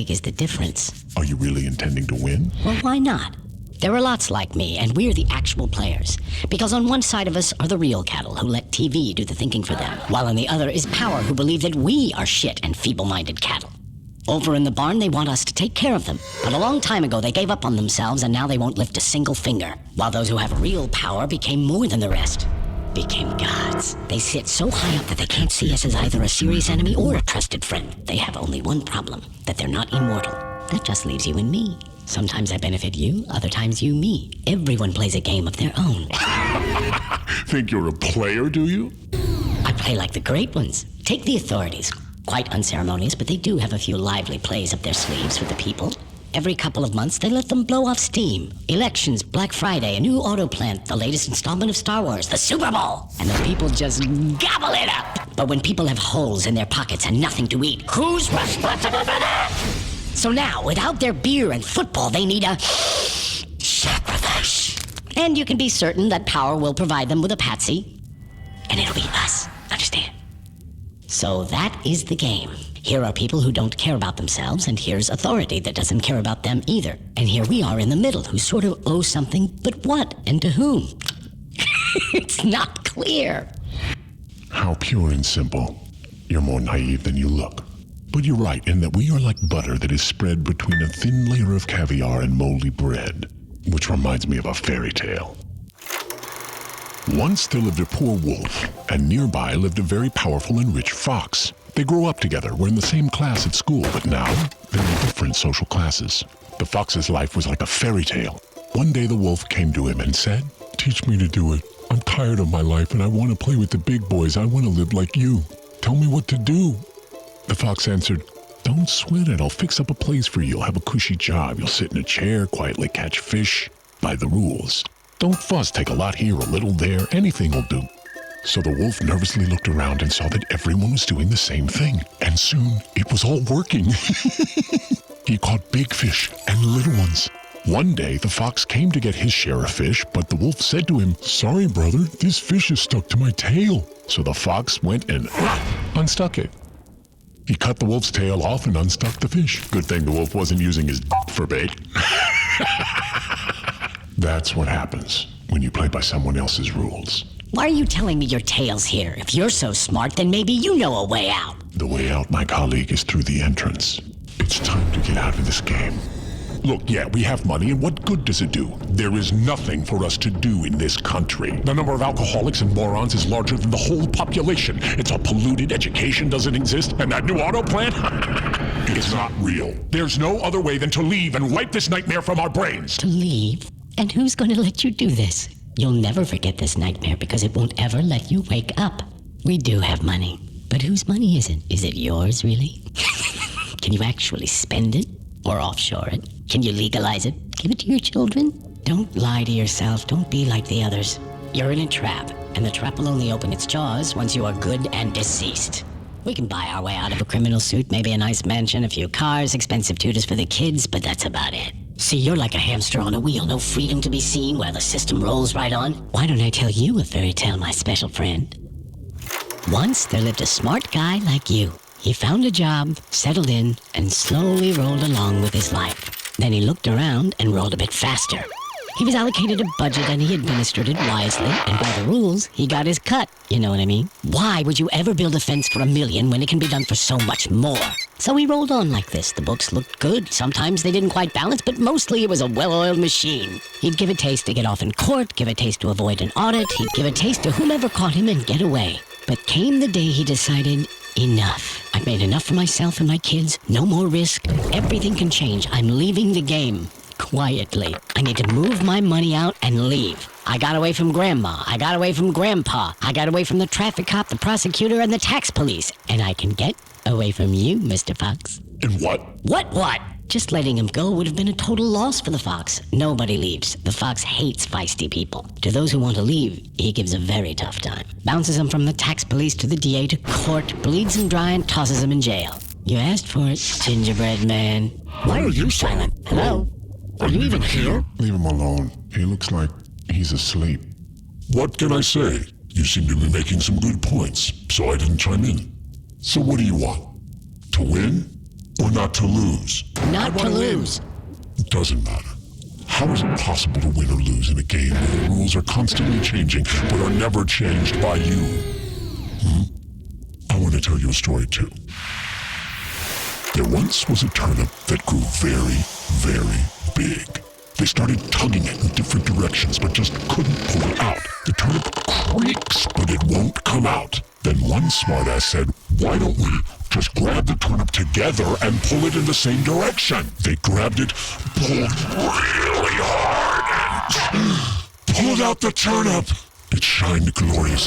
big is the difference? Are you really intending to win? Well, why not? There are lots like me, and we're the actual players. Because on one side of us are the real cattle who let TV do the thinking for them, while on the other is power who believe that we are shit and feeble-minded cattle. Over in the barn, they want us to take care of them. But a long time ago, they gave up on themselves, and now they won't lift a single finger. While those who have real power became more than the rest. Became gods. They sit so high up that they can't see us as either a serious enemy or a trusted friend. They have only one problem, that they're not immortal. That just leaves you and me. Sometimes I benefit you, other times you me. Everyone plays a game of their own. Think you're a player, do you? I play like the great ones. Take the authorities. Quite unceremonious, but they do have a few lively plays up their sleeves for the people. Every couple of months, they let them blow off steam. Elections, Black Friday, a new auto plant, the latest installment of Star Wars, the Super Bowl. And the people just gobble it up. But when people have holes in their pockets and nothing to eat, who's responsible for that? So now, without their beer and football, they need a sacrifice. And you can be certain that power will provide them with a patsy. And it'll be us, understand? So that is the game. Here are people who don't care about themselves, and here's authority that doesn't care about them either. And here we are in the middle, who sort of owe something, but what and to whom? It's not clear. How pure and simple. You're more naive than you look. But you're right in that we are like butter that is spread between a thin layer of caviar and moldy bread, which reminds me of a fairy tale. Once there lived a poor wolf, and nearby lived a very powerful and rich fox. They grew up together, were in the same class at school, but now they're in different social classes. The fox's life was like a fairy tale. One day the wolf came to him and said, "Teach me to do it. I'm tired of my life and I want to play with the big boys. I want to live like you. Tell me what to do." The fox answered, "Don't sweat it. I'll fix up a place for you. You'll have a cushy job. You'll sit in a chair, quietly catch fish, by the rules. Don't fuss. Take a lot here, a little there. Anything will do." So the wolf nervously looked around and saw that everyone was doing the same thing. And soon, it was all working. He caught big fish and little ones. One day, the fox came to get his share of fish, but the wolf said to him, "Sorry, brother, this fish is stuck to my tail." So the fox went and unstuck it. He cut the wolf's tail off and unstuck the fish. Good thing the wolf wasn't using his for bait. That's what happens when you play by someone else's rules. Why are you telling me your tale's here? If you're so smart, then maybe you know a way out. The way out, my colleague, is through the entrance. It's time to get out of this game. Look, yeah, we have money, and what good does it do? There is nothing for us to do in this country. The number of alcoholics and morons is larger than the whole population. It's all polluted, education doesn't exist, and that new auto plant? It's not real. There's no other way than to leave and wipe this nightmare from our brains. To leave? And who's going to let you do this? You'll never forget this nightmare because it won't ever let you wake up. We do have money. But whose money is it? Is it yours, really? Can you actually spend it? Or offshore it? Can you legalize it? Give it to your children? Don't lie to yourself. Don't be like the others. You're in a trap, and the trap will only open its jaws once you are good and deceased. We can buy our way out of a criminal suit, maybe a nice mansion, a few cars, expensive tutors for the kids, but that's about it. See, you're like a hamster on a wheel, no freedom to be seen while the system rolls right on. Why don't I tell you a fairy tale, my special friend? Once there lived a smart guy like you. He found a job, settled in, and slowly rolled along with his life. Then he looked around and rolled a bit faster. He was allocated a budget and he administered it wisely, and by the rules, he got his cut. You know what I mean? Why would you ever build a fence for $1 million when it can be done for so much more? So he rolled on like this. The books looked good. Sometimes they didn't quite balance, but mostly it was a well-oiled machine. He'd give a taste to get off in court, give a taste to avoid an audit, he'd give a taste to whomever caught him and get away. But came the day he decided, enough. I've made enough for myself and my kids. No more risk. Everything can change. I'm leaving the game. Quietly. I need to move my money out and leave. I got away from Grandma. I got away from Grandpa. I got away from the traffic cop, the prosecutor, and the tax police. And I can get away from you, Mr. Fox. And what? What? Just letting him go would have been a total loss for the fox. Nobody leaves. The fox hates feisty people. To those who want to leave, he gives a very tough time. Bounces them from the tax police to the DA to court, bleeds them dry and tosses them in jail. You asked for it, gingerbread man. Why are you silent? Hello? Are you even here? Leave him alone. He looks like he's asleep. What can I say? You seem to be making some good points, so I didn't chime in. So what do you want? To win or not to lose? Not to lose. It doesn't matter. How is it possible to win or lose in a game where the rules are constantly changing but are never changed by you? I want to tell you a story too. There once was a turnip that grew very, very big. They started tugging it in different directions but just couldn't pull it out. The turnip creaks, but it won't come out. Then one smartass said, why don't we just grab the turnip together and pull it in the same direction? They grabbed it, pulled really hard, and pulled out the turnip. It shined gloriously